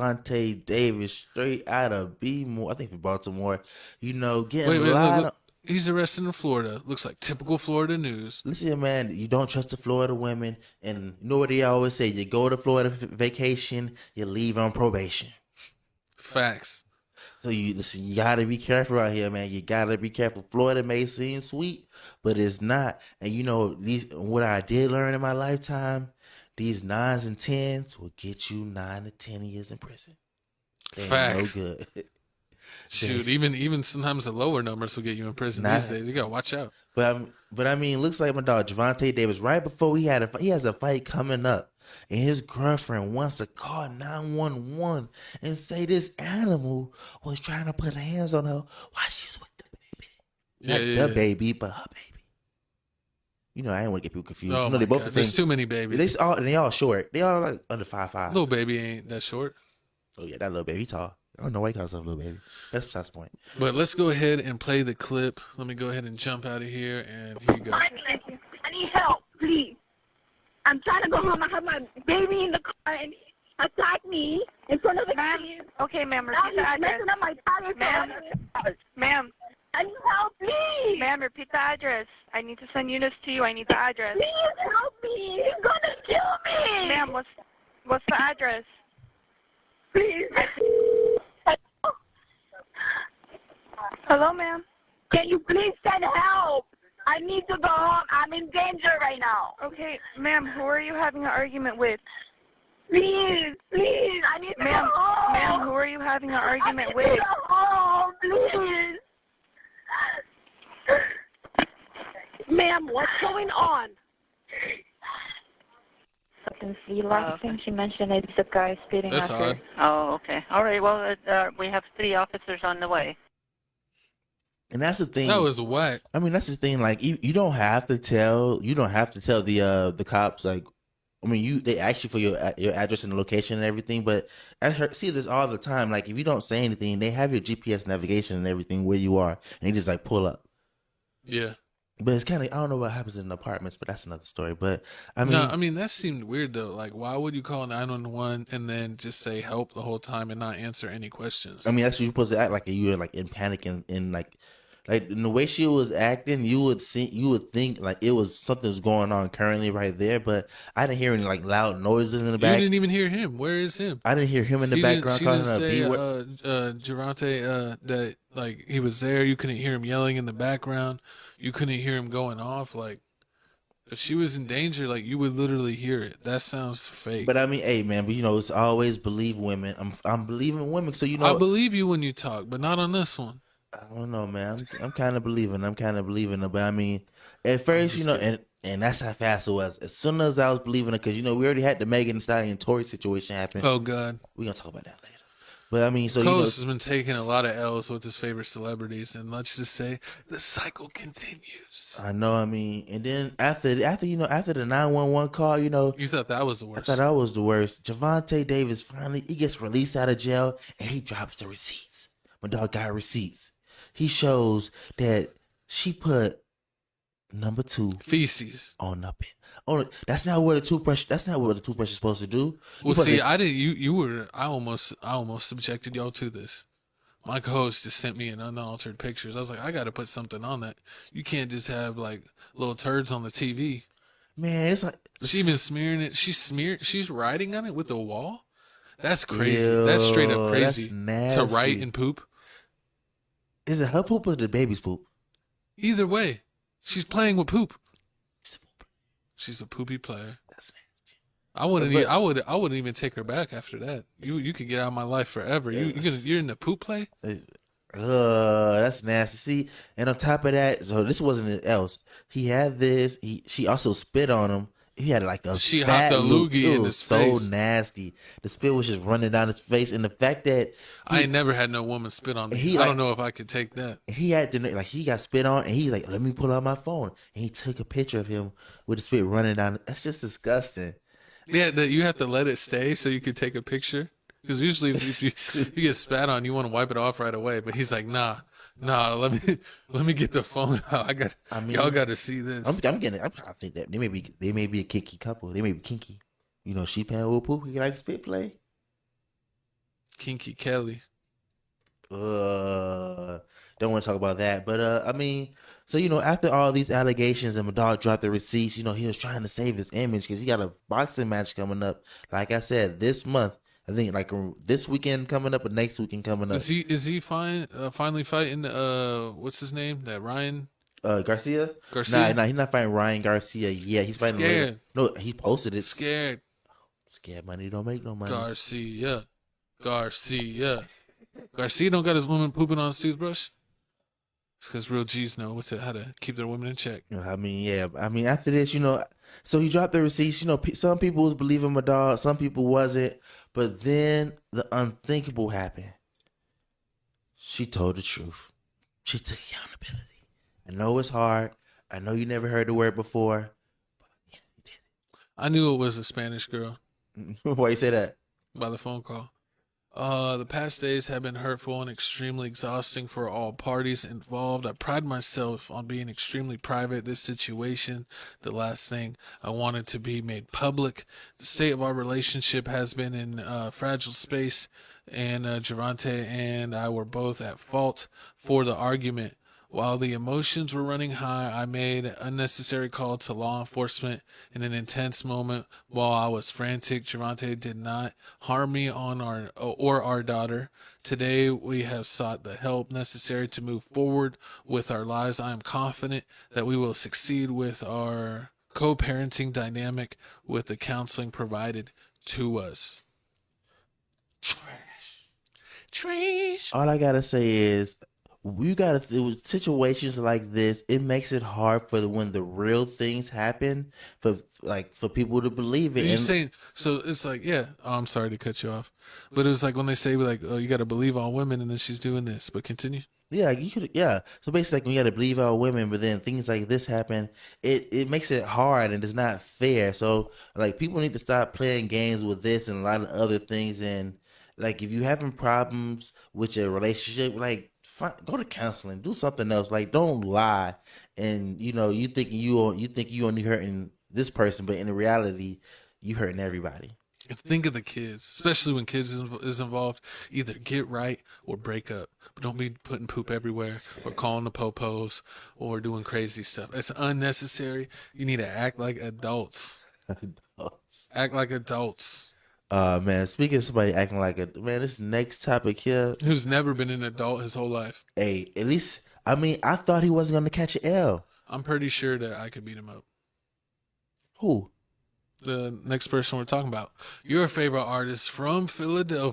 Gervonta Davis straight out of B-more, I think from Baltimore, getting Wait, wait, look, lied look. on. He's arrested in Florida. Looks like typical Florida news. Listen, man, you don't trust the Florida women. And you know what they always say? You go to Florida vacation, you leave on probation. Facts. So you listen, you gotta be careful out here, man. You gotta be careful. Florida may seem sweet, but it's not. And these what I did learn in my lifetime, these nines and tens will get you 9 to 10 years in prison. They ain't no Facts. good. They Shoot, even sometimes the lower numbers will get you in prison not. these days. You gotta watch out. But I mean, looks like my dog Gervonta Davis. Right before he has a fight coming up, and his girlfriend wants to call 911 and say this animal was trying to put hands on her while she was with the baby. Yeah, Not yeah, the yeah. baby, but her baby. I ain't want to get people confused. Oh They my both God, the there's same. too many babies. They all short. They all like under 5'5". Little baby ain't that short. Oh yeah, that little baby he tall. I don't know why he calls himself little baby. That's besides the point. But let's go ahead and play the clip. Let me go ahead and jump out of here, and here you go. I need help, please. I'm trying to go home. I have my baby in the car, and he attacked me in front of the kids. Okay, ma'am, Now repeat he's the address. messing up my tires. Ma'am, I need help, please. ma'am, repeat the address. I need to send units to you. I need the address. Please help me. He's gonna kill me. Ma'am, what's the address? Please. Hello, ma'am. Can you please send help? I need to go home. I'm in danger right now. Okay, ma'am, who are you having an argument with? Please, please. I need to Ma'am, go home. ma'am, who are you having an argument I need with? to go home, please. Ma'am, what's going on? The last thing she mentioned is the guy speeding That's after. odd. Oh, okay. All right. Well, we have 3 officers on the way. And that's the thing. That was whack. I mean, that's the thing. Like, you don't have to tell the cops. Like, I mean, they ask you for your address and location and everything. But see this all the time. Like, if you don't say anything, they have your GPS navigation and everything where you are, and they just like pull up. Yeah. But it's kind of, I don't know what happens in apartments, but that's another story. But I mean, No, I mean that seemed weird though. Like, why would you call 911 and then just say help the whole time and not answer any questions? I mean, that's what you're supposed to act like. You were like in panic and like in the way she was acting, you would think like it was something's going on currently right there. But I didn't hear any like loud noises in the back. You didn't even hear him. Where is him? I didn't hear him in the background She calling didn't her a say B word. Gervonta that like he was there. You couldn't hear him yelling in the background. You couldn't hear him going off. Like, if she was in danger, like you would literally hear it. That sounds fake. But I mean, hey man, but it's always believe women. I'm believing women, so I believe you when you talk, but not on this one. I don't know, man. I'm kind of believing. But I mean, at first, and that's how fast it was. As soon as I was believing it, because we already had the Megan Thee Stallion Tory situation happen. Oh God, we're gonna talk about that later. But I mean, so Coast has been taking a lot of L's with his favorite celebrities, and let's just say the cycle continues. I know. I mean, and then after the 911 call, you thought that was the worst. I thought that was the worst. Gervonta Davis finally he gets released out of jail, and he drops the receipts. My dog got receipts. He shows that she put number 2 feces on the pin. Oh, that's not what a toothbrush. That's not what a toothbrush is supposed to do. Well, see, I didn't. You were. I almost subjected y'all to this. My co-host just sent me an unaltered pictures. I was like, I got to put something on that. You can't just have like little turds on the TV. Man, it's like she even smearing it. She's writing on it with a wall. That's crazy. That's straight up crazy. That's nasty. To write and poop. Is it her poop or the baby's poop? Either way, she's playing with poop. She's a poopy player. That's nasty. I wouldn't even take her back after that. You could get out of my life forever. You're in the poop play. That's nasty. See, and on top of that, so this wasn't else. He had this. She also spit on him. He had like a she hopped a loogie in his face. So nasty. The spit was just running down his face, and the fact that I ain't never had no woman spit on me. I don't know if I could take that. He had to he got spit on, and he's like, "Let me pull out my phone," and he took a picture of him with the spit running down. That's just disgusting. Yeah, that you have to let it stay so you could take a picture. Because usually if you get spat on, you want to wipe it off right away. But he's like, nah. Let me get the phone out. Y'all got to see this. I think that they may be a kinky couple. They may be kinky. She paying with poop. He like spit play. Kinky Kelly. Don't want to talk about that. But I mean, so after all these allegations and my dog dropped the receipts, he was trying to save his image because he got a boxing match coming up. Like I said, this month. I think like this weekend coming up, or next weekend coming up. Is he finally fighting? What's his name? That Ryan Garcia? Garcia? Nah, he's not fighting Ryan Garcia. Yeah, he's fighting Scared. later. No, he posted it. Scared. Scared money don't make no money. Garcia don't got his woman pooping on his toothbrush. It's because real G's know how to keep their women in check. I mean, yeah. I mean, after this, so he dropped the receipts. Some people was believing my dog, some people wasn't. But then the unthinkable happened. She told the truth. She took accountability. I know it's hard. I know you never heard the word before. But yeah, you did it. I knew it was a Spanish girl. Why you say that? By the phone call. The past days have been hurtful and extremely exhausting for all parties involved. I pride myself on being extremely private. This situation, the last thing I wanted to be made public. The state of our relationship has been in fragile space, and Gervonta and I were both at fault for the argument. While the emotions were running high, I made an unnecessary call to law enforcement in an intense moment. While I was frantic, Gervonta did not harm me or our daughter. Today, we have sought the help necessary to move forward with our lives. I am confident that we will succeed with our co-parenting dynamic with the counseling provided to us. Trash. All I gotta say is, with situations like this, it makes it hard for when the real things happen for people to believe it. You're saying, so it's like, yeah, I'm sorry to cut you off, but it was like when they say like, oh, you got to believe all women, and then she's doing this. But continue. Yeah, you could. Yeah, so basically, like, when you got to believe all women, but then things like this happen, it makes it hard and it's not fair. So like, people need to stop playing games with this and a lot of other things. And like, if you having problems with your relationship, like, go to counseling, do something else. Like, don't lie, and you think you only hurting this person, but in reality, you hurting everybody. Think of the kids, especially when kids is involved. Either get right or break up. But don't be putting poop everywhere or calling the popos or doing crazy stuff. It's unnecessary. You need to act like adults. Act like adults. Man, speaking of somebody acting like this next topic here, Who's never been an adult his whole life. hey, at least, I mean, I thought he wasn't gonna catch an L. I'm pretty sure that I could beat him up. Who? The next person we're talking about. Your favorite artist from Philadelphia.